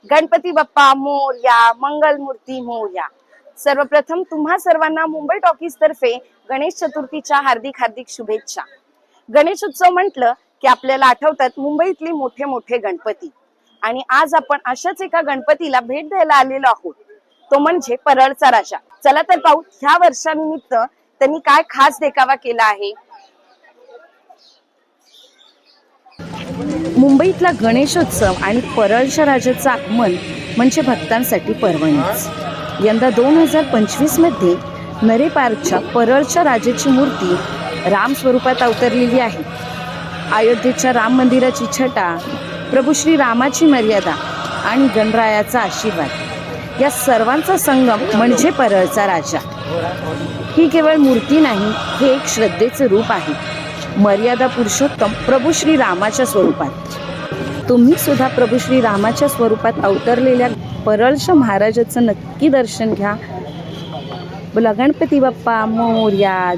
गणपती बाप्पा मोरया, मंगलमूर्ती मोरया। सर्वप्रथम तुम्हा सर्वांना मुंबई टॉकीज तर्फे गणेश चतुर्थीच्या हार्दिक हार्दिक शुभेच्छा। गणेशोत्सव म्हटलं की आपल्याला आठवतात मुंबईतले मोठे मोठे गणपती, आणि आज आपण अशाच एका गणपतीला भेट द्यायला आलेलो आहोत, तो म्हणजे परळचा राजा। चला तर पाहू ह्या वर्षानिमित्त त्यांनी काय खास देखावा केला आहे। मुंबईतला गणेशोत्सव आणि परळच्या राजाचं आगमन म्हणजे भक्तांसाठी पर्वणीच। यंदा 2025 मध्ये नरे पार्कच्या परळच्या राजाची मूर्ती राम स्वरूपात अवतरलेली आहे। अयोध्येच्या राम मंदिराची छटा, प्रभू श्री रामाची मर्यादा आणि गणरायाचा आशीर्वाद या सर्वांचा संगम म्हणजे परळचा राजा। ही केवळ मूर्ती नाही, हे एक श्रद्धेचं रूप आहे। मर्यादा पुरुषोत्तम प्रभू श्री रामाच्या स्वरूपात। तुम्ही सुद्धा प्रभू श्री रामाच्या स्वरूपात अवतरलेल्या परळच्या महाराजाचं नक्की दर्शन घ्या। बोला गणपती बाप्पा मोरया।